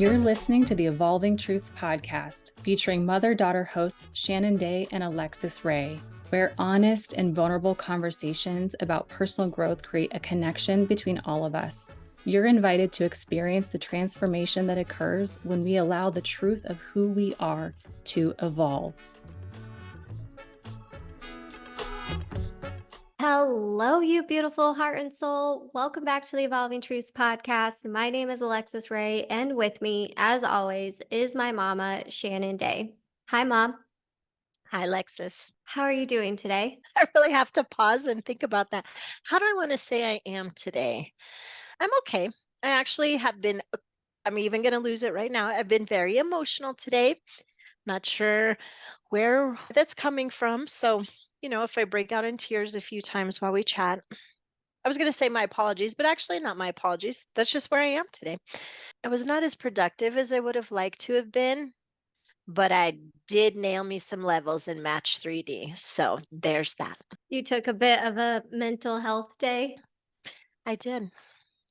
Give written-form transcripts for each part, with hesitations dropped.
You're listening to the Evolving Truths podcast, featuring mother-daughter hosts Shannon Day and Alexis Ray, where honest and vulnerable conversations about personal growth create a connection between all of us. You're invited to experience the transformation that occurs when we allow the truth of who we are to evolve. Hello, you beautiful heart and soul. Welcome back to the Evolving Truths podcast. My name is Alexis Ray, and with me, as always, is my mama, Shannon Day. Hi, Mom. Hi, Alexis. How are you doing today? I really have to pause and think about that. How do I want to say I am today? I'm okay. I actually have been, I'm even going to lose it right now. I've been very emotional today. Not sure where that's coming from. So, if I break out in tears a few times while we chat, I was going to say my apologies, but actually not my apologies. That's just where I am today. I was not as productive as I would have liked to have been, but I did nail me some levels in Match 3D. So there's that. You took a bit of a mental health day. I did.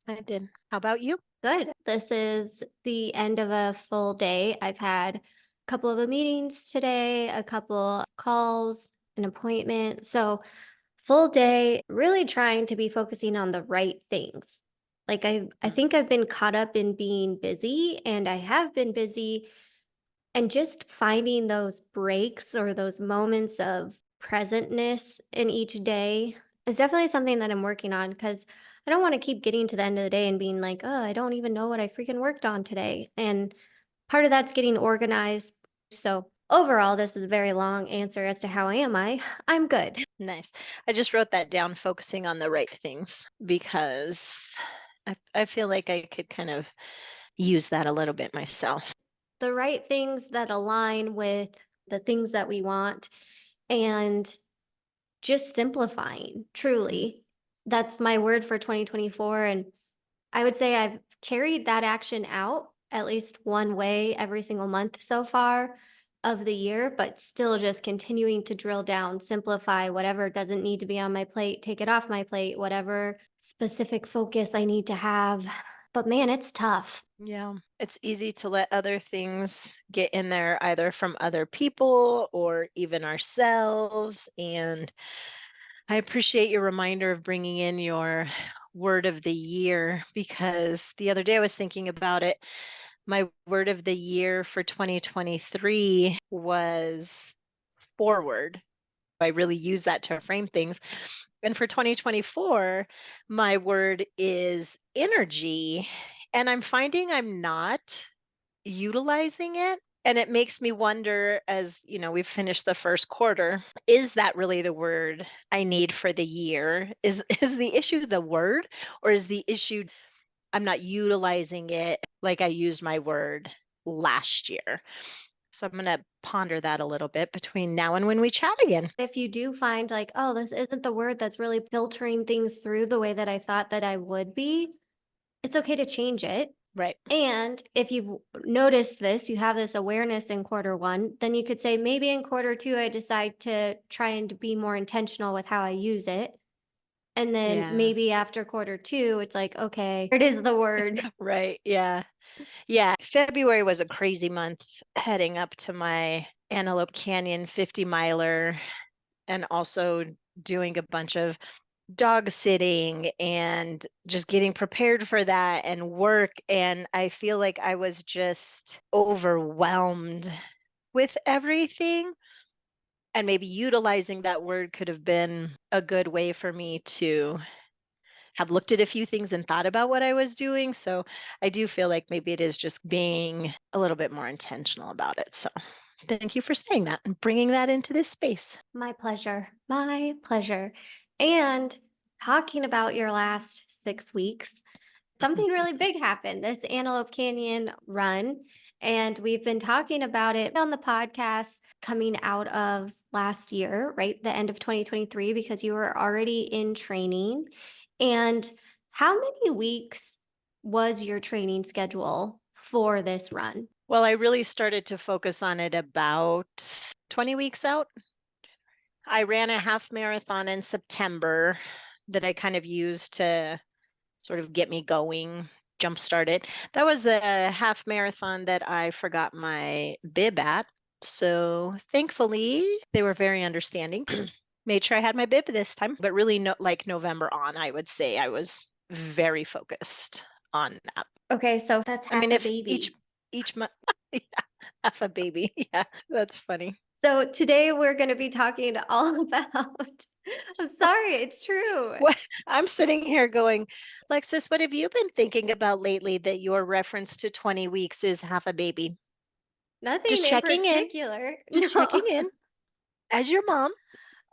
How about you? Good. This is the end of a full day. I've had a couple of meetings today, a couple calls, an appointment. So, full day, really trying to be focusing on the right things. Like I think I've been caught up in being busy, and I have been busy, and just finding those breaks or those moments of presentness in each day is definitely something that I'm working on because I don't want to keep getting to the end of the day and being like, oh, I don't even know what I freaking worked on today. And part of that's getting organized. So overall, this is a very long answer as to how am I. I'm good. Nice. I just wrote that down, focusing on the right things, because I feel like I could kind of use that a little bit myself. The right things that align with the things that we want and just simplifying, truly. That's my word for 2024. And I would say I've carried that action out at least one way every single month so far of the year, but still just continuing to drill down, simplify whatever doesn't need to be on my plate, take it off my plate, whatever specific focus I need to have. But man, it's tough. Yeah, it's easy to let other things get in there, either from other people or even ourselves. And I appreciate your reminder of bringing in your word of the year, because the other day I was thinking about it. My word of the year for 2023 was forward. I really use that to frame things. And for 2024, my word is energy. And I'm finding I'm not utilizing it. And it makes me wonder, as we've finished the first quarter, is that really the word I need for the year? Is is the issue the word, or is the issue I'm not utilizing it like I used my word last year? So I'm going to ponder that a little bit between now and when we chat again. If you do find like, oh, this isn't the word that's really filtering things through the way that I thought that I would be, it's okay to change it. Right. And if you've noticed this, you have this awareness in quarter one, then you could say maybe in quarter two, I decide to try and be more intentional with how I use it. And then Yeah. maybe after quarter two, it's like, okay, it is the word. Right. Yeah. Yeah. February was a crazy month heading up to my Antelope Canyon 50 miler, and also doing a bunch of dog sitting and just getting prepared for that and work. And I feel like I was just overwhelmed with everything. And maybe utilizing that word could have been a good way for me to have looked at a few things and thought about what I was doing. So I do feel like maybe it is just being a little bit more intentional about it. So thank you for saying that and bringing that into this space. My pleasure. My pleasure. And talking about your last 6 weeks, something really big happened, this Antelope Canyon run. And we've been talking about it on the podcast coming out of last year, right? The end of 2023, because you were already in training. And how many weeks was your training schedule for this run? Well, I really started to focus on it about 20 weeks out. I ran a half marathon in September that I kind of used to sort of get me going jump started. That was a half marathon that I forgot my bib at. So thankfully, they were very understanding. Made sure I had my bib this time, but really no, like November on, I would say I was very focused on that. Okay, so that's I mean, half a if each month, yeah, half a baby, yeah, that's funny. So today we're going to be talking all about, I'm sorry, it's true. What I'm sitting here going, Lexus, what have you been thinking about lately that your reference to 20 weeks is half a baby? Nothing Just in checking in, particular. just checking No. in as your mom.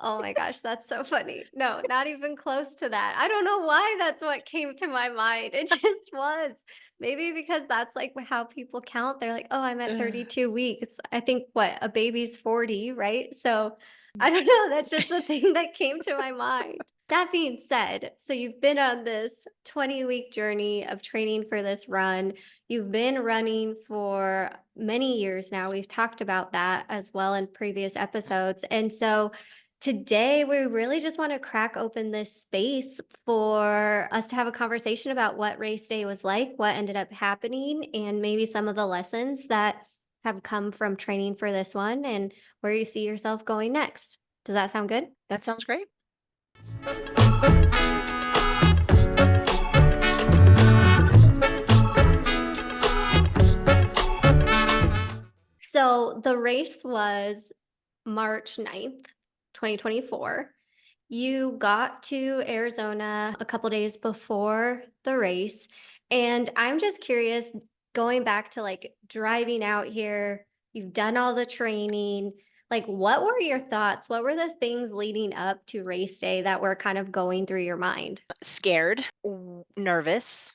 Oh my gosh, that's so funny. No, not even close to that. I don't know why that's what came to my mind. It just was. Maybe because that's like how people count. They're like, oh, I'm at Ugh. 32 weeks. I think what a baby's 40, right? So I don't know. That's just the thing that came to my mind. That being said, so you've been on this 20-week journey of training for this run. You've been running for many years now. We've talked about that as well in previous episodes. And so today, we really just want to crack open this space for us to have a conversation about what race day was like, what ended up happening, and maybe some of the lessons that have come from training for this one and where you see yourself going next. Does that sound good? That sounds great. So the race was March 9th, 2024. You got to Arizona a couple days before the race. And I'm just curious, going back to like driving out here, you've done all the training. Like, what were your thoughts? What were the things leading up to race day that were kind of going through your mind? Scared, nervous,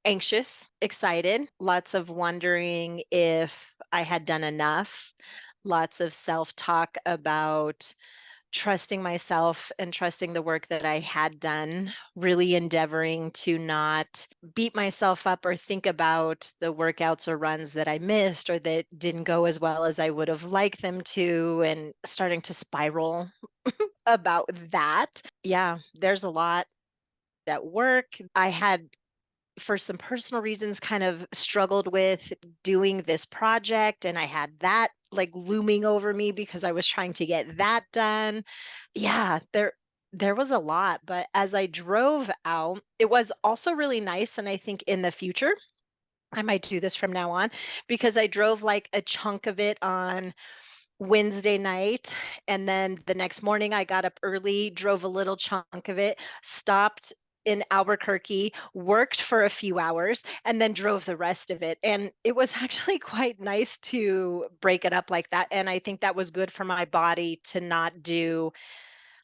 anxious, excited, lots of wondering if I had done enough, lots of self talk about trusting myself and trusting the work that I had done, really endeavoring to not beat myself up or think about the workouts or runs that I missed or that didn't go as well as I would have liked them to, and starting to spiral about that. Yeah, there's a lot at work. I had, for some personal reasons, kind of struggled with doing this project, and I had that like looming over me because I was trying to get that done. Yeah, there was a lot, but as I drove out, it was also really nice, and I think in the future I might do this from now on, because I drove like a chunk of it on Wednesday night, and then the next morning I got up early, drove a little chunk of it, stopped in Albuquerque, worked for a few hours, and then drove the rest of it. And it was actually quite nice to break it up like that. And I think that was good for my body to not do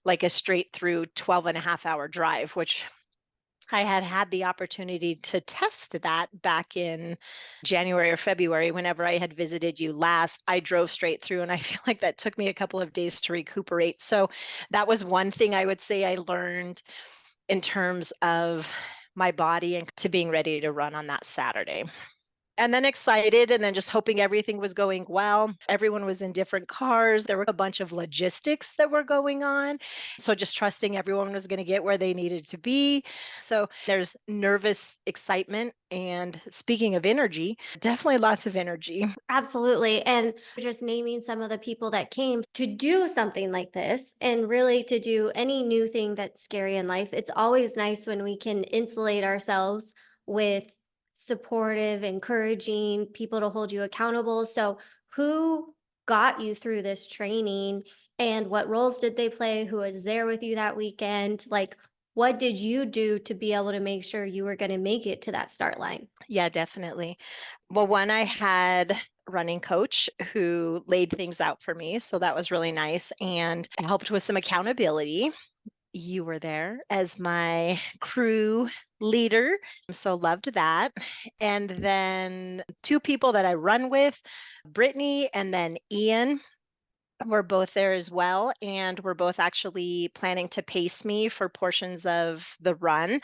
like a straight through 12.5 hour drive, which I had had the opportunity to test that back in January or February whenever I had visited you last. I drove straight through, and I feel like that took me a couple of days to recuperate. So that was one thing I would say I learned in terms of my body and to being ready to run on that Saturday. And then excited, and then just hoping everything was going well. Everyone was in different cars. There were a bunch of logistics that were going on. So just trusting everyone was going to get where they needed to be. So there's nervous excitement. And speaking of energy, definitely lots of energy. Absolutely. And just naming some of the people that came to do something like this and really to do any new thing that's scary in life. It's always nice when we can insulate ourselves with supportive, encouraging people to hold you accountable. So, who got you through this training and what roles did they play? Who was there with you that weekend? Like, what did you do to be able to make sure you were going to make it to that start line? Yeah, definitely. Well, one, I had running coach who laid things out for me. So that was really nice and helped with some accountability. You were there as my crew leader. So loved that. And then two people that I run with, Brittany and then Ian, were both there as well. And we're both actually planning to pace me for portions of the run.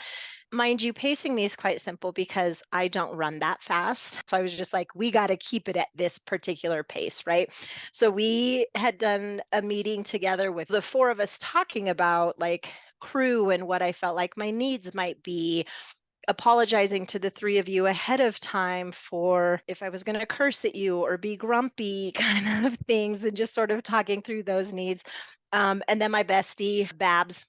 Mind you, pacing me is quite simple because I don't run that fast. So I was just like, we got to keep it at this particular pace, right? So we had done a meeting together with the four of us talking about like crew and what I felt like my needs might be. apologizing to the three of you ahead of time for if I was going to curse at you or be grumpy kind of things, and just sort of talking through those needs. And then my bestie, Babs,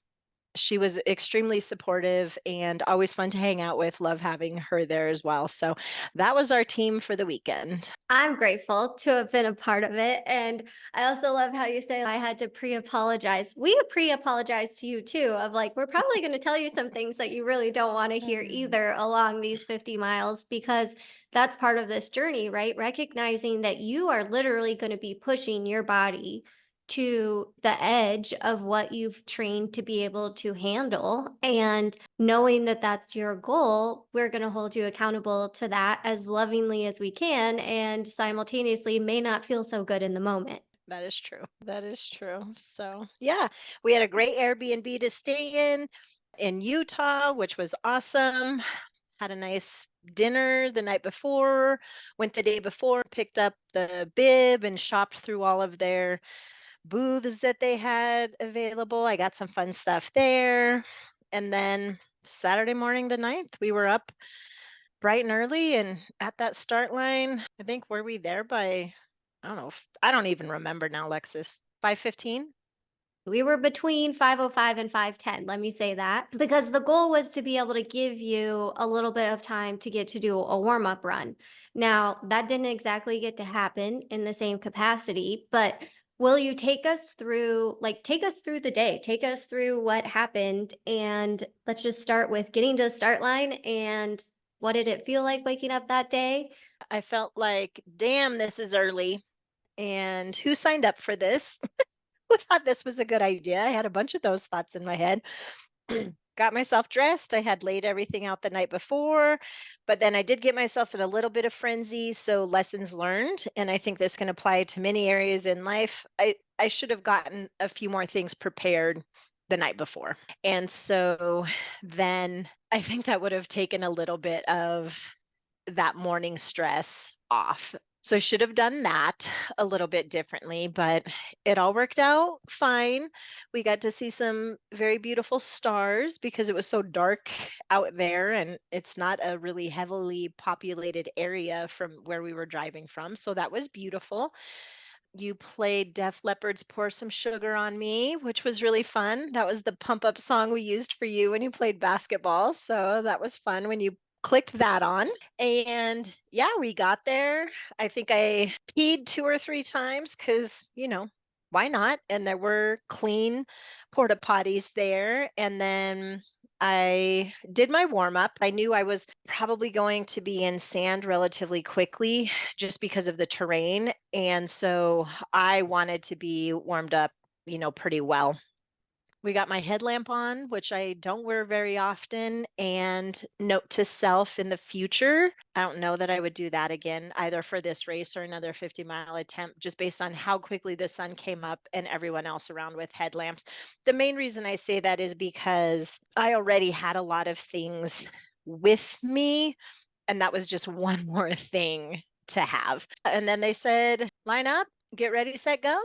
she was extremely supportive and always fun to hang out with. Love having her there as well. So that was our team for the weekend. I'm grateful to have been a part of it. And I also love how you say I had to pre-apologize. We pre-apologize to you too, of like, we're probably going to tell you some things that you really don't want to hear Mhm. either along these 50 miles, because that's part of this journey, right? Recognizing that you are literally going to be pushing your body to the edge of what you've trained to be able to handle. And knowing that that's your goal, we're going to hold you accountable to that as lovingly as we can, and simultaneously may not feel so good in the moment. That is true. That is true. So, yeah, we had a great Airbnb to stay in Utah, which was awesome. Had a nice dinner the night before, went the day before, picked up the bib and shopped through all of their booths that they had available. I got some fun stuff there. And then Saturday morning, the 9th, we were up bright and early and at that start line. I think were we there by, I don't know, I don't even remember now, Lexus. 5:15? We were between 5:05 and 5:10, let me say that, because the goal was to be able to give you a little bit of time to get to do a warm-up run. Now, that didn't exactly get to happen in the same capacity, but will you take us through, like, take us through the day, take us through what happened, and let's just start with getting to the start line, and what did it feel like waking up that day? I felt like, damn, this is early. And who signed up for this? Who thought this was a good idea? I had a bunch of those thoughts in my head. Got myself dressed. I had laid everything out the night before, but then I did get myself in a little bit of frenzy. So lessons learned, and I think this can apply to many areas in life. I should have gotten a few more things prepared the night before, and so then I think that would have taken a little bit of that morning stress off. So I should have done that a little bit differently, but it all worked out fine. We got to see some very beautiful stars because it was so dark out there, and it's not a really heavily populated area from where we were driving from. So that was beautiful. You played Def Leppard's Pour Some Sugar on Me, which was really fun. That was the pump up song we used for you when you played basketball. So that was fun when you clicked that on. And yeah, we got there. I think I peed 2 or 3 times because, why not? And there were clean porta potties there. And then I did my warm up. I knew I was probably going to be in sand relatively quickly just because of the terrain. And so I wanted to be warmed up, pretty well. We got my headlamp on, which I don't wear very often. And note to self in the future, I don't know that I would do that again, either for this race or another 50-mile attempt, just based on how quickly the sun came up and everyone else around with headlamps. The main reason I say that is because I already had a lot of things with me, and that was just one more thing to have. And then they said, line up, get ready, set, go.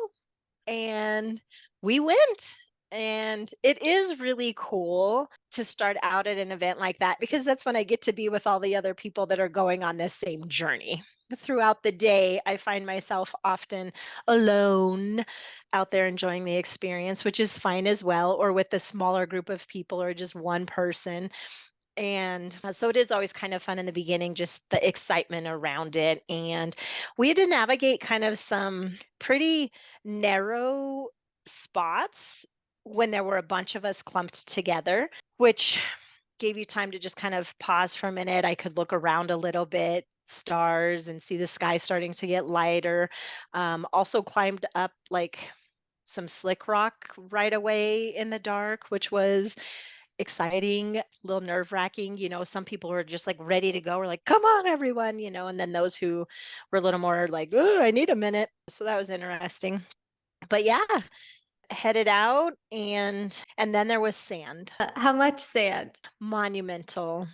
And we went. And it is really cool to start out at an event like that because that's when I get to be with all the other people that are going on this same journey. Throughout the day, I find myself often alone out there enjoying the experience, which is fine as well, or with a smaller group of people or just one person. And so it is always kind of fun in the beginning, just the excitement around it. And we had to navigate kind of some pretty narrow spots when there were a bunch of us clumped together, which gave you time to just kind of pause for a minute. I could look around a little bit, stars, and see the sky starting to get lighter. Also climbed up like some slick rock right away in the dark, which was exciting, a little nerve-wracking. Some people were just like ready to go. We're like, come on, everyone, and then those who were a little more like, oh, I need a minute. So that was interesting. But yeah, headed out, and then there was sand, How much sand? monumental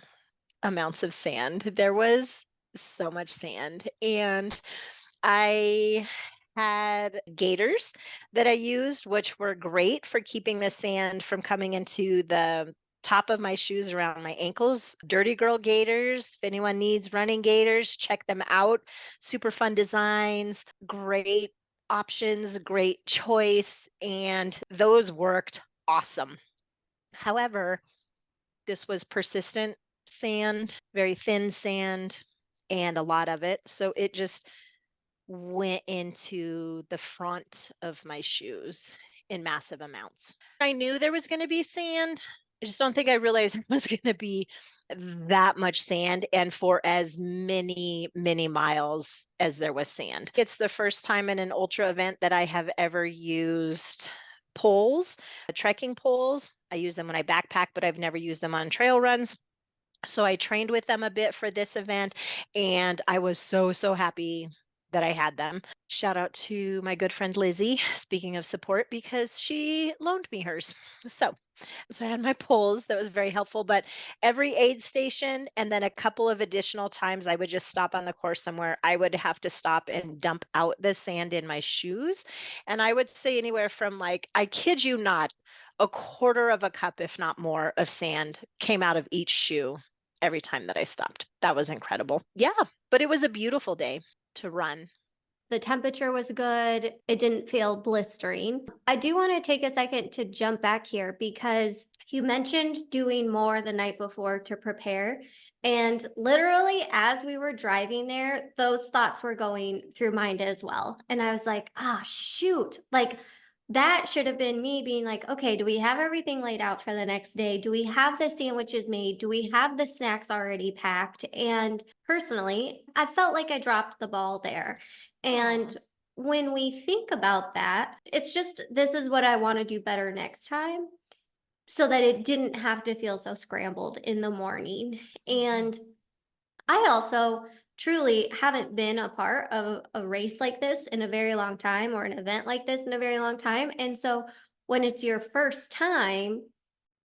amounts of sand. There was so much sand. And I had gaiters that I used, which were great for keeping the sand from coming into the top of my shoes around my ankles. Dirty Girl gaiters. If anyone needs running gaiters, check them out. Super fun designs, great options, great choice, and those worked awesome. However, this was persistent sand, very thin sand, and a lot of it. So it just went into the front of my shoes in massive amounts. I knew there was going to be sand. I just don't think I realized it was going to be that much sand and for as many miles as there was sand. It's the first time in an ultra event that I have ever used poles, trekking poles. I use them when I backpack, but I've never used them on trail runs. So I trained with them a bit for this event, and I was so happy that I had them. Shout out to my good friend Lizzie, speaking of support, because she loaned me hers. So I had my poles. That was very helpful. But every aid station and then a couple of additional times I would just stop on the course somewhere, I would have to stop and dump out the sand in my shoes. And I would say anywhere from, like, I kid you not, a quarter of a cup, if not more, of sand came out of each shoe every time that I stopped. That was incredible. Yeah, but it was a beautiful day to run. The temperature was good. It didn't feel blistering. I do want to take a second to jump back here because you mentioned doing more the night before to prepare. And literally, as we were driving there, those thoughts were going through mind as well. And I was like, ah, shoot. Like, that should have been me being like, okay, do we have everything laid out for the next day? Do we have the sandwiches made? Do we have the snacks already packed? And personally, I felt like I dropped the ball there. And Aw. when we think about that, it's just this is what I want to do better next time so that it didn't have to feel so scrambled in the morning. Mhm. And I also truly haven't been a part of a race like this in a very long time or an event like this in a very long time. And so when it's your first time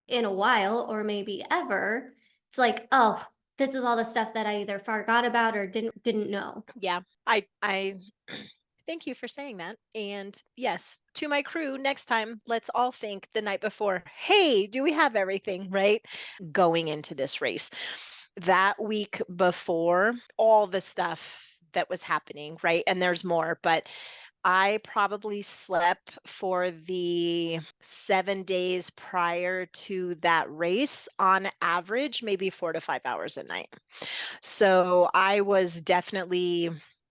in a while or maybe ever, it's like, oh, this is all the stuff that I either forgot about or didn't know. Yeah, I thank you for saying that. And yes, to my crew, next time, let's all think the night before, hey, do we have everything right going into this race? That week before, all the stuff that was happening, right? And there's more, but I probably slept for the 7 days prior to that race on average, maybe 4 to 5 hours a night. So I was definitely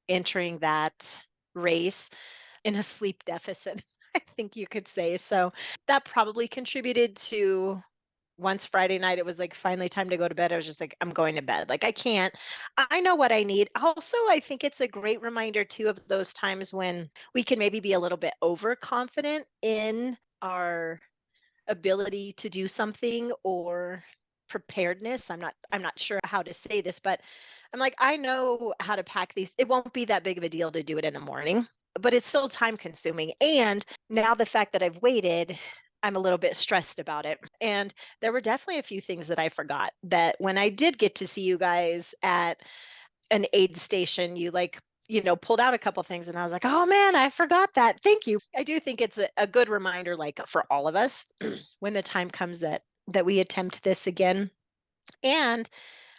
entering that race in a sleep deficit, I think you could say. So that probably contributed to, once Friday night, it was like finally time to go to bed. I was just like, I'm going to bed. Like, I can't, I know what I need. Also, I think it's a great reminder too of those times when we can maybe be a little bit overconfident in our ability to do something or preparedness. I'm not sure how to say this, but I'm like, I know how to pack these. It won't be that big of a deal to do it in the morning, but it's still time consuming. And now the fact that I've waited, I'm a little bit stressed about it. And there were definitely a few things that I forgot that when I did get to see you guys at an aid station, you, like, pulled out a couple things and I was like, oh man, I forgot that. Thank you. I do think it's a good reminder, like, for all of us, when the time comes that we attempt this again. And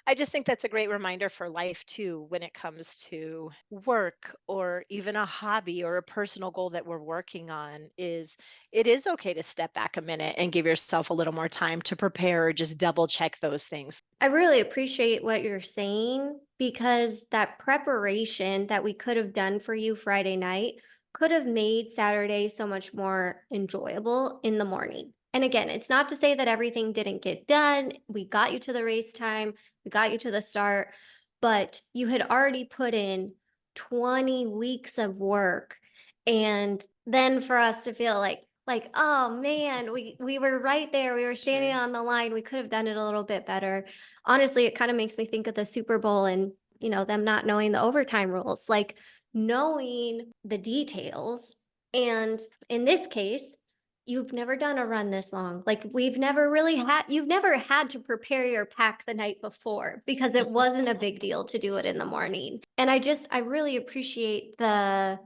I just think that's a great reminder for life too, when it comes to work or even a hobby or a personal goal that we're working on, is it is okay to step back a minute and give yourself a little more time to prepare or just double check those things. I really appreciate what you're saying because that preparation that we could have done for you Friday night could have made Saturday so much more enjoyable in the morning. And again, it's not to say that everything didn't get done. We got you to the race time, we got you to the start, but you had already put in 20 weeks of work. And then for us to feel like, oh man, we were right there. We were standing Sure. on the line. We could have done it a little bit better. Honestly, it kind of makes me think of the Super Bowl and, them not knowing the overtime rules, like knowing the details. And in this case, you've never done a run this long. Like you've never had to prepare your pack the night before because it wasn't a big deal to do it in the morning. And I really appreciate the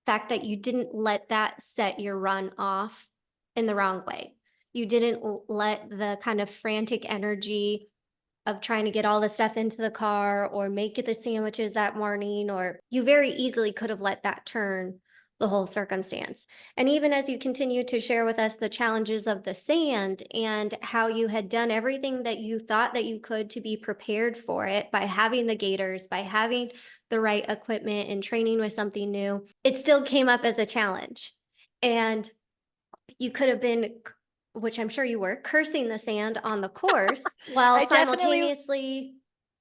fact that you didn't let that set your run off in the wrong way. You didn't let the kind of frantic energy of trying to get all the stuff into the car or make the sandwiches that morning, or you very easily could have let that turn the whole circumstance. And even as you continue to share with us the challenges of the sand and how you had done everything that you thought that you could to be prepared for it by having the gaiters, by having the right equipment and training with something new, it still came up as a challenge. And you could have been, which I'm sure you were, cursing the sand on the course while I definitely simultaneously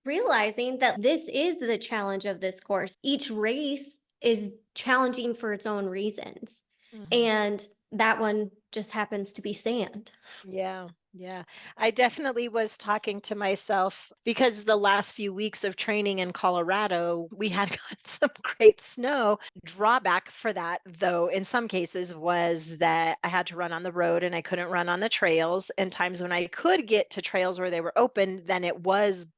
realizing that this is the challenge of this course. Each race is challenging for its own reasons. Mhm. And that one just happens to be sand. Yeah, yeah. I definitely was talking to myself because the last few weeks of training in Colorado, we had gotten some great snow. Drawback for that, though, in some cases was that I had to run on the road and I couldn't run on the trails. And times when I could get to trails where they were open, then it was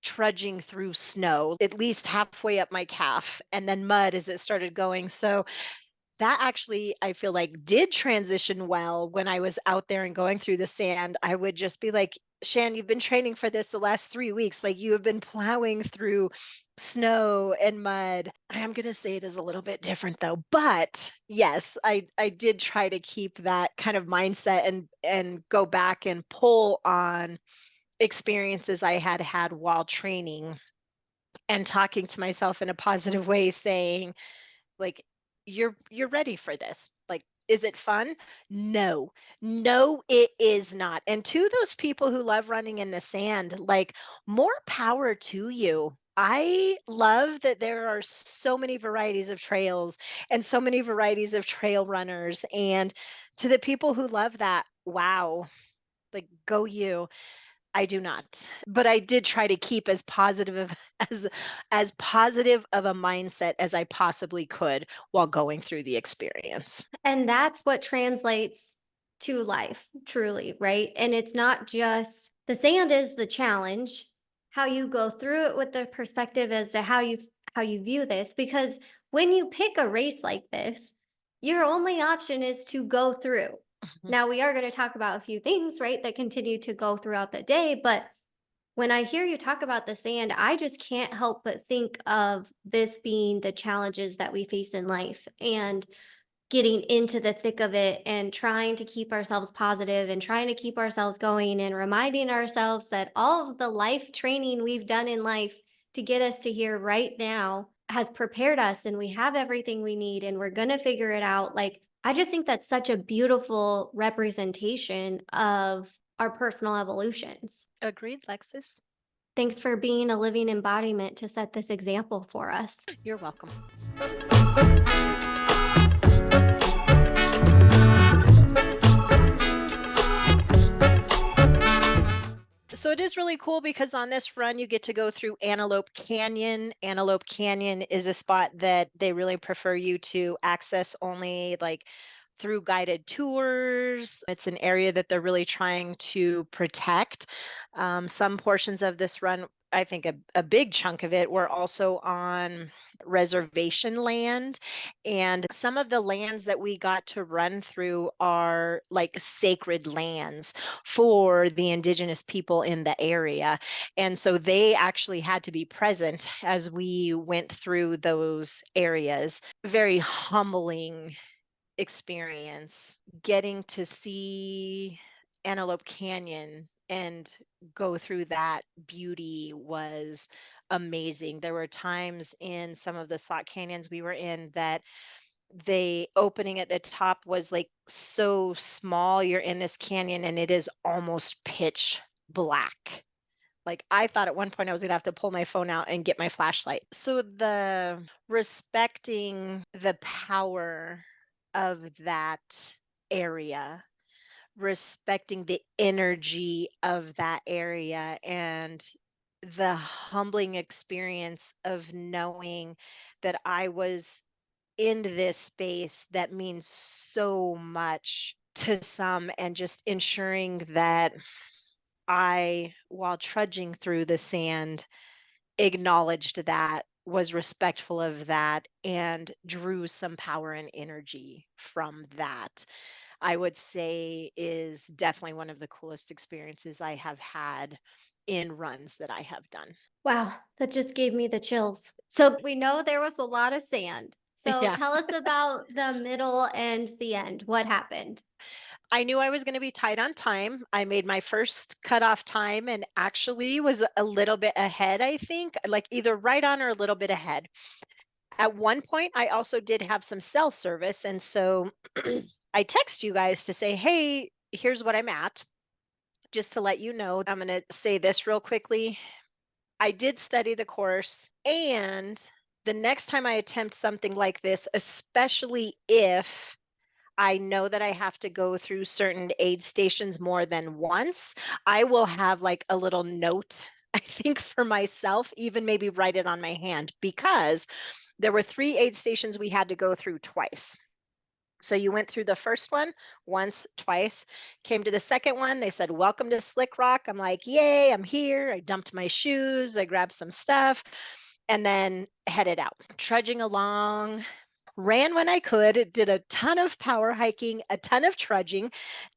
trudging through snow, at least halfway up my calf, and then mud as it started going. So that actually, I feel like, did transition well when I was out there and going through the sand. I would just be like, Shan, you've been training for this the last 3 weeks. Like, you have been plowing through snow and mud. I am going to say it is a little bit different though. But yes, I did try to keep that kind of mindset and go back and pull on experiences I had had while training and talking to myself in a positive way, saying, like, you're ready for this. Like, is it fun? No. No, it is not. And to those people who love running in the sand, like, more power to you. I love that there are so many varieties of trails and so many varieties of trail runners. And to the people who love that, wow, like, go you. I do not. But I did try to keep as positive of as positive of a mindset as I possibly could while going through the experience. And that's what translates to life, truly, right? And it's not just the sand is the challenge, how you go through it with the perspective as to how you view this, because when you pick a race like this, your only option is to go through. Mhm. Now we are going to talk about a few things, right, that continue to go throughout the day, but when I hear you talk about the sand, I just can't help but think of this being the challenges that we face in life. And getting into the thick of it and trying to keep ourselves positive and trying to keep ourselves going and reminding ourselves that all of the life training we've done in life to get us to here right now has prepared us and we have everything we need and we're going to figure it out. Like, I just think that's such a beautiful representation of our personal evolutions. Agreed, Lexus. Thanks for being a living embodiment to set this example for us. You're welcome. So it is really cool because on this run you get to go through Antelope Canyon. Antelope Canyon is a spot that they really prefer you to access only, like, through guided tours. It's an area that they're really trying to protect. Some portions of this run, I think a big chunk of it, were also on reservation land. And some of the lands that we got to run through are like sacred lands for the indigenous people in the area. And so they actually had to be present as we went through those areas. Very humbling experience getting to see Antelope Canyon and go through that beauty was amazing. There were times in some of the slot canyons we were in that the opening at the top was like so small. You're in this canyon and it is almost pitch black. Like, I thought at one point I was gonna have to pull my phone out and get my flashlight. So the respecting the power of that area, respecting the energy of that area, and the humbling experience of knowing that I was in this space that means so much to some, and just ensuring that I, while trudging through the sand, acknowledged that, was respectful of that, and drew some power and energy from that. I would say is definitely one of the coolest experiences I have had in runs that I have done. Wow, that just gave me the chills. So we know there was a lot of sand. So Yeah. tell us about the middle and the end. What happened? I knew I was going to be tight on time. I made my first cutoff time and actually was a little bit ahead, I think, like either right on or a little bit ahead. At one point, I also did have some cell service. And so I text you guys to say, hey, here's what I'm at. Just to let you know, I'm going to say this real quickly. I did study the course. And the next time I attempt something like this, especially if I know that I have to go through certain aid stations more than once, I will have like a little note, I think for myself, even maybe write it on my hand, because there were 3 aid stations we had to go through twice. So you went through the first one once, twice, came to the second one. They said, welcome to Slick Rock. I'm like, yay, I'm here. I dumped my shoes, I grabbed some stuff, and then headed out, trudging along, ran when I could, did a ton of power hiking, a ton of trudging.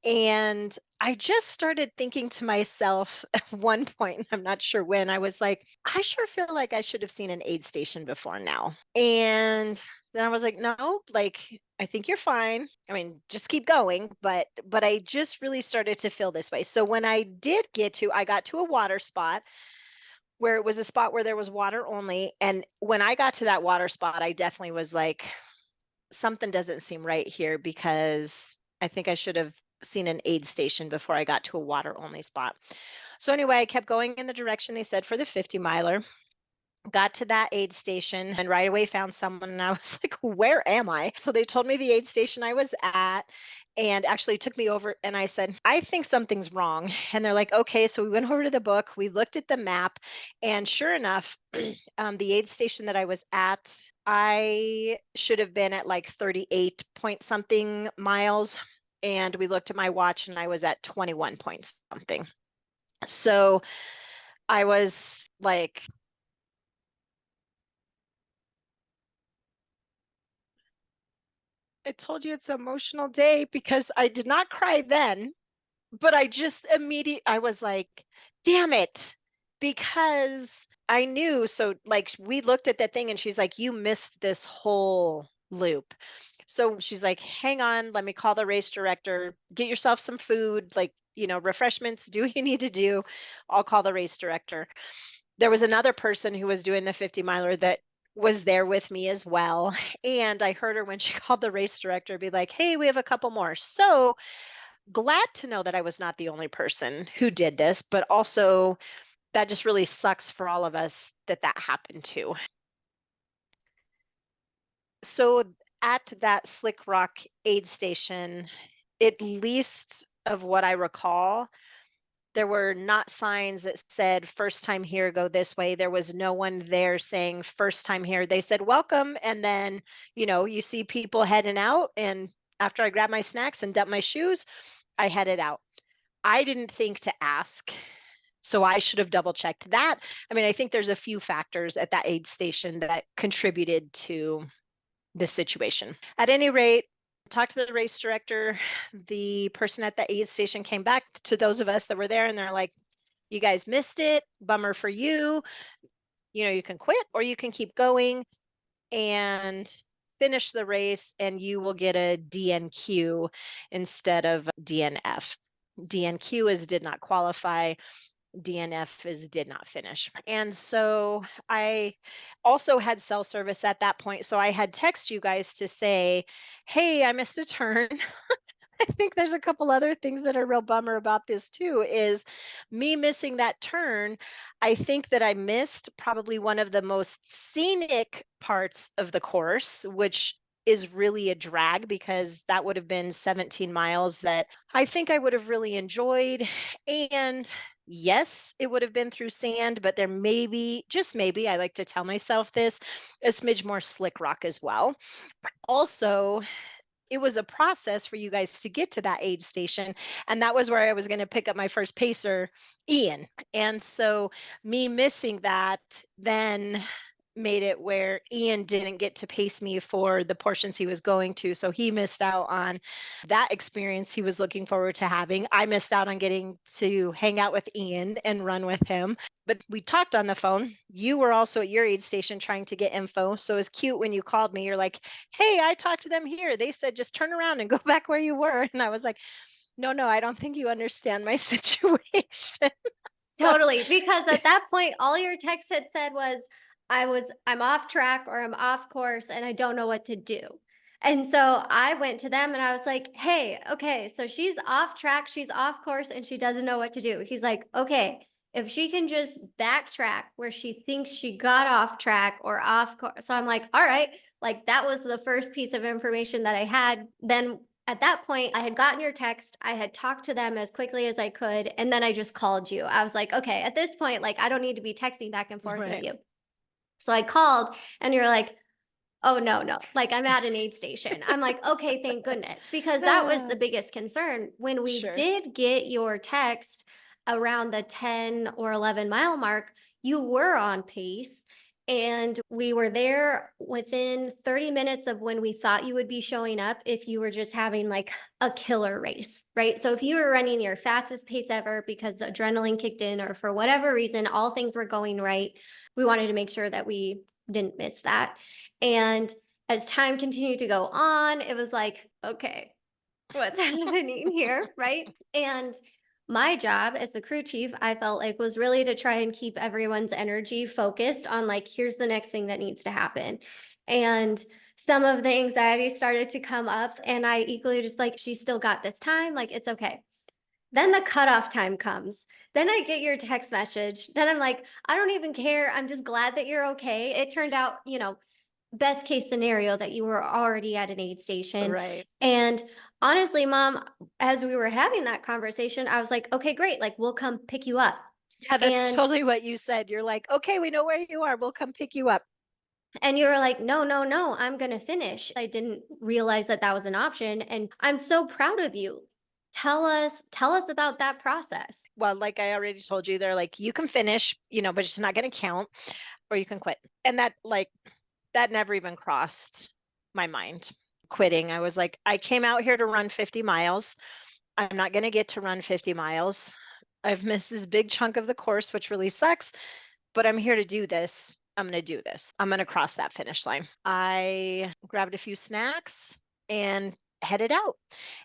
And I just started thinking to myself at one point, I'm not sure when, I was like, I sure feel like I should have seen an aid station before now. And then I was like, no, like, I think you're fine. I mean, just keep going. But I just really started to feel this way. So when I got to a water spot where it was a spot where there was water only. And when I got to that water spot, I definitely was like, something doesn't seem right here, because I think I should have seen an aid station before I got to a water only spot. So anyway, I kept going in the direction they said for the 50 miler, got to that aid station and right away found someone, and I was like, where am I? So they told me the aid station I was at and actually took me over, and I said, I think something's wrong. And they're like, okay. So we went over to the book, we looked at the map, and sure enough, the aid station that I was at, I should have been at like 38 point something miles. And we looked at my watch and I was at 21 point something. So I was like, I told you it's an emotional day, because I did not cry then, but I just immediately, I was like, damn it. Because I knew. So, like, we looked at that thing and she's like, you missed this whole loop. So she's like, hang on, let me call the race director, get yourself some food, like, refreshments, do what you need to do. I'll call the race director. There was another person who was doing the 50 miler that was there with me as well. And I heard her when she called the race director be like, hey, we have a couple more. So glad to know that I was not the only person who did this, but also that just really sucks for all of us that that happened to. So at that Slick Rock aid station, at least of what I recall, there were not signs that said first time here, go this way. There was no one there saying first time here. They said welcome. And then, you see people heading out. And after I grabbed my snacks and dumped my shoes, I headed out. I didn't think to ask. So I should have double checked that. I mean, I think there's a few factors at that aid station that contributed to this situation. At any rate, talked to the race director. The person at the aid station came back to those of us that were there, and they're like, you guys missed it. Bummer for you. You can quit or you can keep going and finish the race, and you will get a DNQ instead of DNF. DNQ is did not qualify. DNF is did not finish. And so I also had cell service at that point. So I had text you guys to say, hey, I missed a turn. I think there's a couple other things that are real bummer about this too, is me missing that turn. I think that I missed probably one of the most scenic parts of the course, which is really a drag, because that would have been 17 miles that I think I would have really enjoyed. And yes, it would have been through sand, but there may be, just maybe, I like to tell myself this, a smidge more slick rock as well. Also, it was a process for you guys to get to that aid station. And that was where I was going to pick up my first pacer, Ian. And so me missing that then made it where Ian didn't get to pace me for the portions he was going to. So he missed out on that experience he was looking forward to having. I missed out on getting to hang out with Ian and run with him. But we talked on the phone. You were also at your aid station trying to get info. So it was cute when you called me. You're like, hey, I talked to them here. They said just turn around and go back where you were. And I was like, no, I don't think you understand my situation. So, Totally, because at that point, all your text had said was, I'm off track or I'm off course and I don't know what to do. And so I went to them and I was like, hey, okay, so she's off track, she's off course, and she doesn't know what to do. He's like, okay, if she can just backtrack where she thinks she got off track or off course. So I'm like, all right, like that was the first piece of information that I had. Then at that point, I had gotten your text. I had talked to them as quickly as I could. And then I just called you. I was like, okay, at this point, like, I don't need to be texting back and forth with right. you. So I called and you're like, oh, no, like I'm at an aid station. I'm like, okay, thank goodness, because that was the Ah, biggest concern. When we sure. did get your text around the 10 or 11 mile mark, you were on pace. And we were there within 30 minutes of when we thought you would be showing up if you were just having like a killer race, right? So if you were running your fastest pace ever because the adrenaline kicked in, or for whatever reason, all things were going right, we wanted to make sure that we didn't miss that. And as time continued to go on, it was like, okay, what's happening here? Right. And my job as the crew chief, I felt like was really to try and keep everyone's energy focused on like, here's the next thing that needs to happen. And some of the anxiety started to come up, and I equally just like, she still got this time. Like, it's okay. Then the cutoff time comes. Then I get your text message. Then I'm like, I don't even care. I'm just glad that you're okay. It turned out, best case scenario that you were already at an aid station. Right. And honestly, mom, as we were having that conversation, I was like, okay, great. Like, we'll come pick you up. Yeah, that's And totally what you said. You're like, okay, we know where you are. We'll come pick you up. you were like, no, no, no, I'm going to finish. I didn't realize that that was an option. And I'm so proud of you. Tell us about that process. Well, like I already told you, they're like, you can finish, but it's not going to count, or you can quit. And that never even crossed my mind. Quitting. I was like, I came out here to run 50 miles. I'm not going to get to run 50 miles. I've missed this big chunk of the course, which really sucks, but I'm here to do this. I'm going to do this. I'm going to cross that finish line. I grabbed a few snacks and headed out.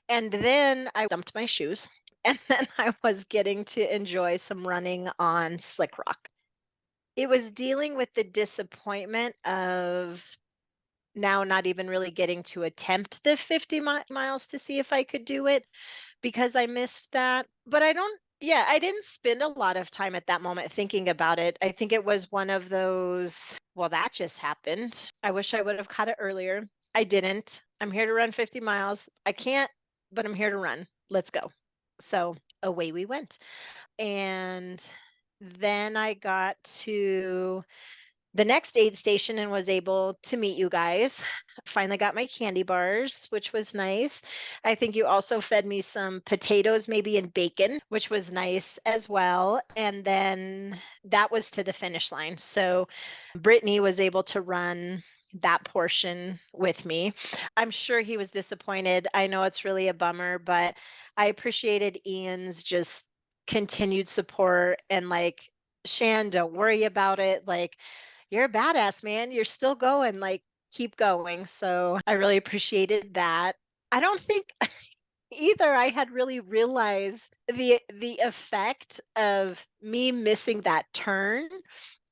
And then I dumped my shoes. And then I was getting to enjoy some running on slick rock. It was dealing with the disappointment of now not even really getting to attempt the 50 miles to see if I could do it because I missed that. But I didn't spend a lot of time at that moment thinking about it. I think it was one of those, well, that just happened. I wish I would have caught it earlier. I didn't. I'm here to run 50 miles. I can't, but I'm here to run. Let's go. So away we went. And then I got to the next aid station and was able to meet you guys. Finally got my candy bars, which was nice. I think you also fed me some potatoes, maybe and bacon, which was nice as well. And then that was to the finish line. So Brittany was able to run that portion with me. I'm sure he was disappointed. I know it's really a bummer, but I appreciated Ian's just continued support and like, Shan, don't worry about it. Like, you're a badass, man. You're still going, like, keep going. So I really appreciated that. I don't think either I had really realized the effect of me missing that turn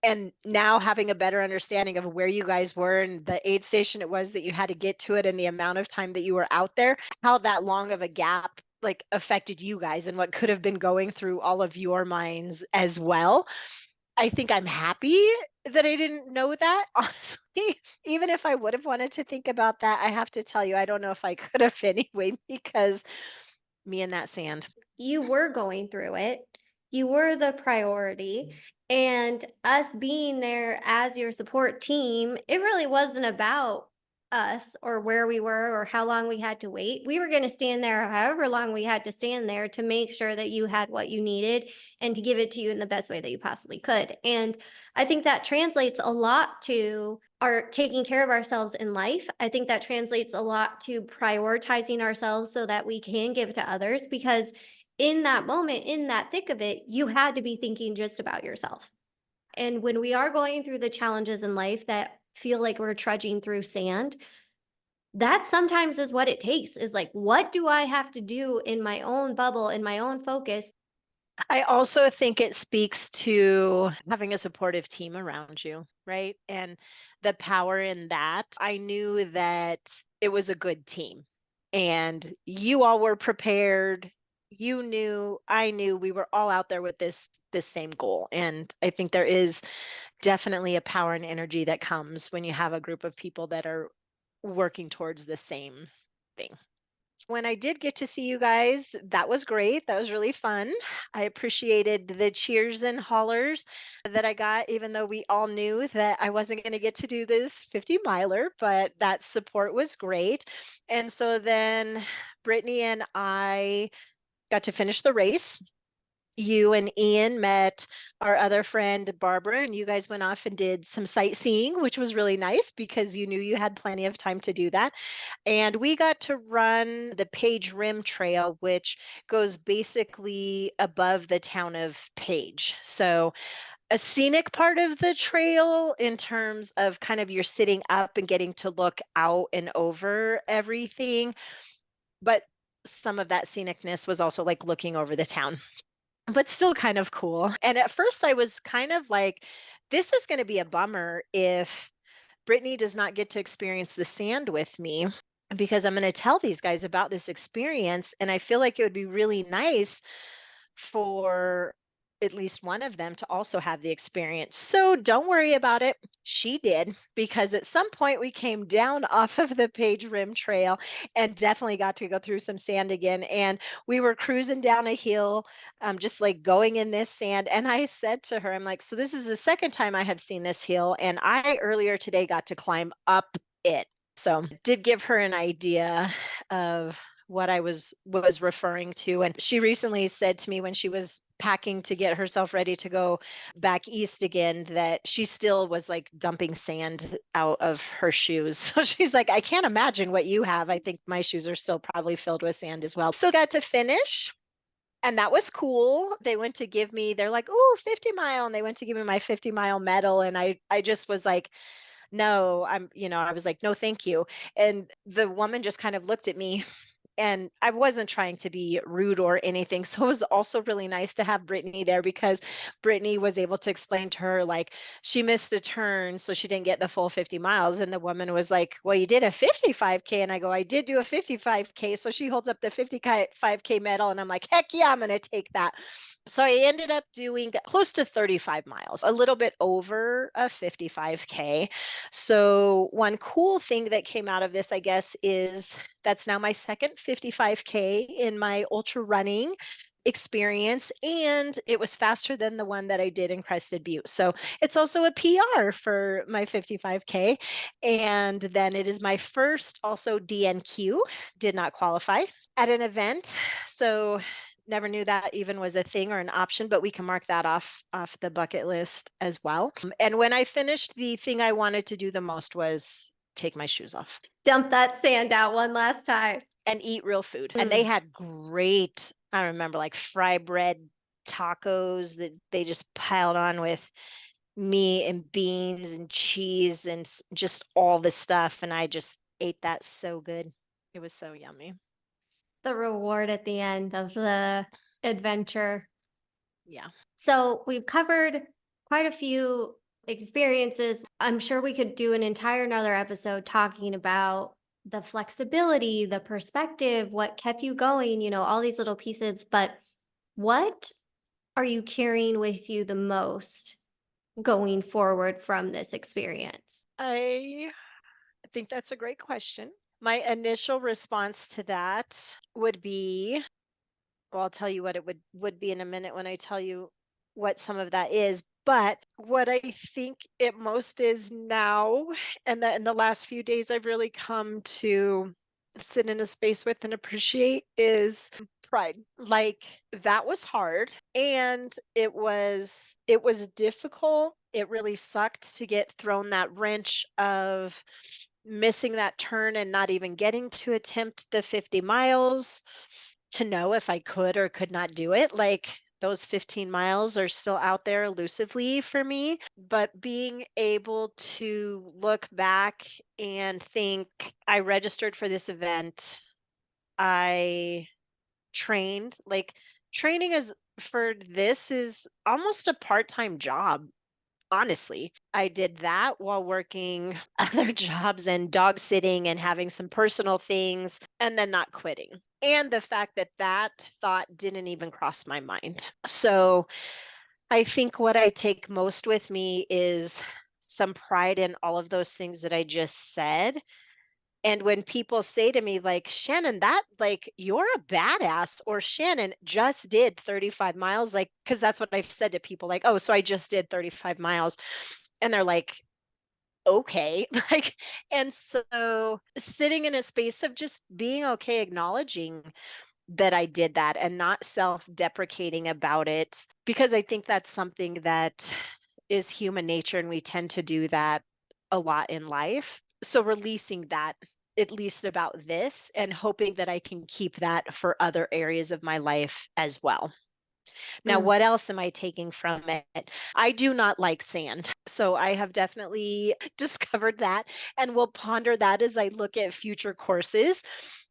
and now having a better understanding of where you guys were and the aid station it was that you had to get to it and the amount of time that you were out there, how that long of a gap like affected you guys and what could have been going through all of your minds as well. I think I'm happy that I didn't know that, honestly. Even if I would have wanted to think about that, I have to tell you, I don't know if I could have anyway, because me and that sand. You were going through it. You were the priority. And us being there as your support team, it really wasn't about us or where we were or how long we had to wait. We were going to stand there however long we had to stand there to make sure that you had what you needed and to give it to you in the best way that you possibly could. And I think that translates a lot to our taking care of ourselves in life. I think that translates a lot to prioritizing ourselves so that we can give to others, because in that moment, in that thick of it, you had to be thinking just about yourself. And when we are going through the challenges in life that feel like we're trudging through sand, that sometimes is what it takes, is like, what do I have to do in my own bubble, in my own focus? I also think it speaks to having a supportive team around you, right? And the power in that. I knew that it was a good team and you all were prepared. You knew, I knew, we were all out there with this same goal. And I think there is definitely a power and energy that comes when you have a group of people that are working towards the same thing. When I did get to see you guys, that was great. That was really fun. I appreciated the cheers and hollers that I got, even though we all knew that I wasn't going to get to do this 50 miler, but that support was great. And so then Brittany and I got to finish the race. You and Ian met our other friend Barbara, and you guys went off and did some sightseeing, which was really nice because you knew you had plenty of time to do that. And we got to run the Page Rim Trail, which goes basically above the town of Page. So, a scenic part of the trail in terms of kind of you're sitting up and getting to look out and over everything. But some of that scenicness was also like looking over the town, but still kind of cool. And at first I was kind of like, this is going to be a bummer if Brittany does not get to experience the sand with me, because I'm going to tell these guys about this experience. And I feel like it would be really nice for at least one of them to also have the experience. So don't worry about it. She did, because at some point we came down off of the Page Rim Trail and definitely got to go through some sand again. And we were cruising down a hill, just like going in this sand. And I said to her, I'm like, so this is the second time I have seen this hill. And I earlier today got to climb up it. So did give her an idea of what I was referring to. And she recently said to me when she was packing to get herself ready to go back east again that she still was like dumping sand out of her shoes. So she's like, I can't imagine what you have. I think my shoes are still probably filled with sand as well. So got to finish. And that was cool. They went to give me, they're like, oh, 50 mile. And they went to give me my 50-mile medal. And I just was like, no, I was like, no, thank you. And the woman just kind of looked at me, and I wasn't trying to be rude or anything. So it was also really nice to have Brittany there, because Brittany was able to explain to her, like, she missed a turn, so she didn't get the full 50 miles. And the woman was like, well, you did a 55K. And I go, I did do a 55K. So she holds up the 55K medal. And I'm like, heck yeah, I'm going to take that. So I ended up doing close to 35 miles, a little bit over a 55K. So one cool thing that came out of this, I guess, is that's now my second 55K in my ultra running experience. And it was faster than the one that I did in Crested Butte. So it's also a PR for my 55K. And then it is my first also DNQ, did not qualify at an event. So never knew that even was a thing or an option, but we can mark that off the bucket list as well. And when I finished, the thing I wanted to do the most was take my shoes off Dump that sand out one last time. and eat real food. And they had great, I remember, like fry bread tacos that they just piled on with meat and beans and cheese and just all the stuff. And I just ate that so good. It was so yummy. The reward at the end of the adventure. Yeah. So we've covered quite a few experiences. I'm sure we could do an entire another episode talking about the flexibility, the perspective, what kept you going, all these little pieces. But what are you carrying with you the most going forward from this experience? I think that's a great question. My initial response to that would be, well, I'll tell you what it would be in a minute when I tell you what some of that is. But what I think it most is now, and that in the last few days I've really come to sit in a space with and appreciate, is pride. Like, that was hard, and it was difficult. It really sucked to get thrown that wrench of missing that turn and not even getting to attempt the 50 miles, to know if I could or could not do it. Like, those 15 miles are still out there elusively for me, but being able to look back and think, I registered for this event, I trained, like, training is for this is almost a part-time job. Honestly, I did that while working other jobs and dog sitting and having some personal things and then not quitting. And the fact that that thought didn't even cross my mind. So I think what I take most with me is some pride in all of those things that I just said. And when people say to me, like, Shannon, that, like, you're a badass, or Shannon just did 35 miles, like, because that's what I've said to people, like, oh, so I just did 35 miles. And they're like, okay. Like, and so sitting in a space of just being okay, acknowledging that I did that and not self deprecating about it, because I think that's something that is human nature. And we tend to do that a lot in life. So releasing that, at least about this, and hoping that I can keep that for other areas of my life as well. Now, Mm, what else am I taking from it? I do not like sand. So I have definitely discovered that, and will ponder that as I look at future courses.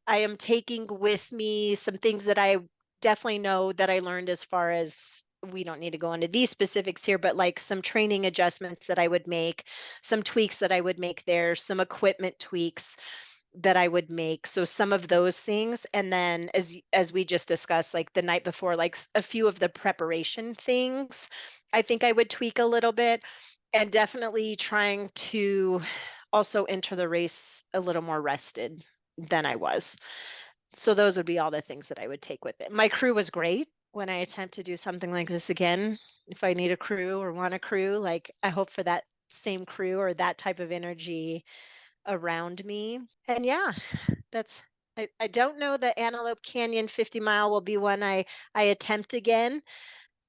I am taking with me some things that I definitely know that I learned, as far as, we don't need to go into these specifics here, but like some training adjustments that I would make, some tweaks that I would make there, some equipment tweaks that I would make. So some of those things, and then as we just discussed, like the night before, like a few of the preparation things, I think I would tweak a little bit, and definitely trying to also enter the race a little more rested than I was. So those would be all the things that I would take with it. My crew was great. When I attempt to do something like this again, if I need a crew or want a crew, like, I hope for that same crew or that type of energy around me. And yeah, that's, I don't know that Antelope Canyon 50 mile will be one I attempt again,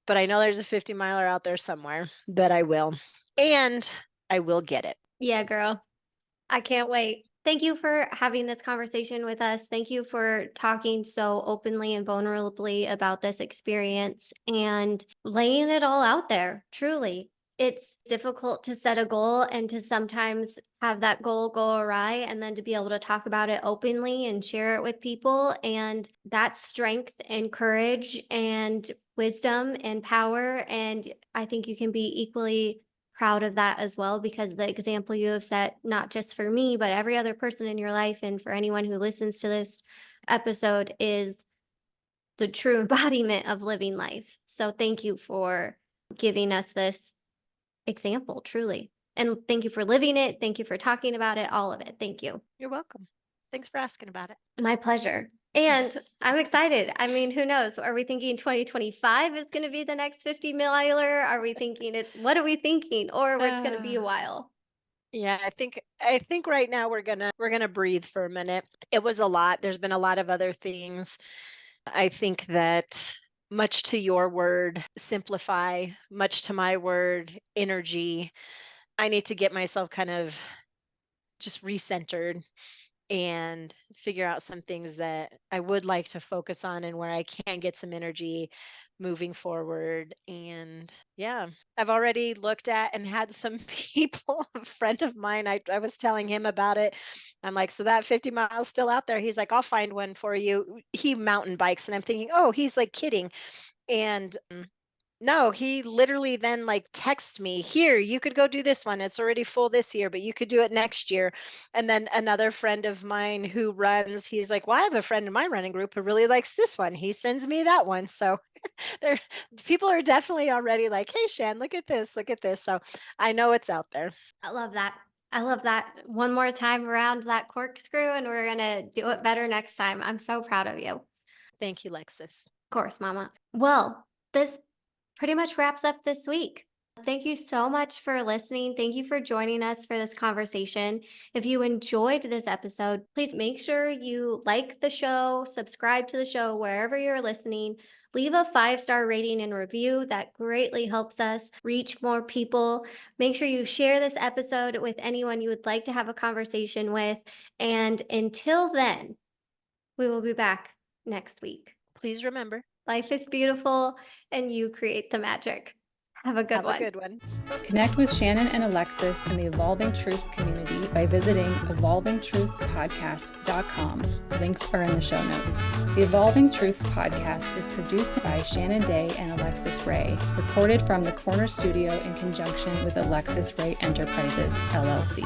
but I know there's a 50 miler out there somewhere that I will. And I will get it. yeah, girl. I can't wait. Thank you for having this conversation with us. Thank you for talking so openly and vulnerably about this experience and laying it all out there. Truly, it's difficult to set a goal and to sometimes have that goal go awry, and then to be able to talk about it openly and share it with people. And that's strength and courage and wisdom and power. And I think you can be equally proud of that as well, because the example you have set, not just for me, but every other person in your life, and for anyone who listens to this episode, is the true embodiment of living life. So thank you for giving us this example, truly. And thank you for living it. Thank you for talking about it, all of it. Thank you. You're welcome. Thanks for asking about it. My pleasure. And I'm excited. I mean, who knows? Are we thinking 2025 is going to be the next 50 miler? Are we thinking what are we thinking? Or it's going to be a Uh, while? yeah, I think right now we're gonna breathe for a minute. It was a lot. There's been a lot of other things. I think that, much to your word, simplify, much to my word, energy, I need to get myself kind of just recentered and figure out some things that I would like to focus on, and where I can get some energy moving forward. And yeah, I've already looked at and had some people, a friend of mine, I was telling him about it. I'm like, so that 50 miles still out there? He's like, I'll find one for you. He mountain bikes. And I'm thinking, oh, he's like kidding. And no, he literally then like texts me, here, you could go do this one. It's already full this year, but you could do it next year. And then another friend of mine who runs, he's like, well, I have a friend in my running group who really likes this one. He sends me that one. So there, people are definitely already like, hey, Shan, look at this, look at this. So I know it's out there. I love that. I love that. One more time around that corkscrew, and we're going to do it better next time. I'm so proud of you. Of Thank you, Lexus. course, Mama. Well, this pretty much wraps up this week. Thank you so much for listening. Thank you for joining us for this conversation. If you enjoyed this episode, please make sure you like the show, subscribe to the show wherever you're listening, leave a 5-star rating and review. That greatly helps us reach more people. Make sure you share this episode with anyone you would like to have a conversation with. And until then, we will be back next week. Please remember, Life is beautiful and you create the magic. Have a good have one. a good one. Connect with Shannon and Alexis in the Evolving Truths community by visiting evolvingtruthspodcast.com. Links are in the show notes. The Evolving Truths podcast is produced by Shannon Day and Alexis Ray, recorded from the Corner Studio in conjunction with Alexis Ray Enterprises, LLC.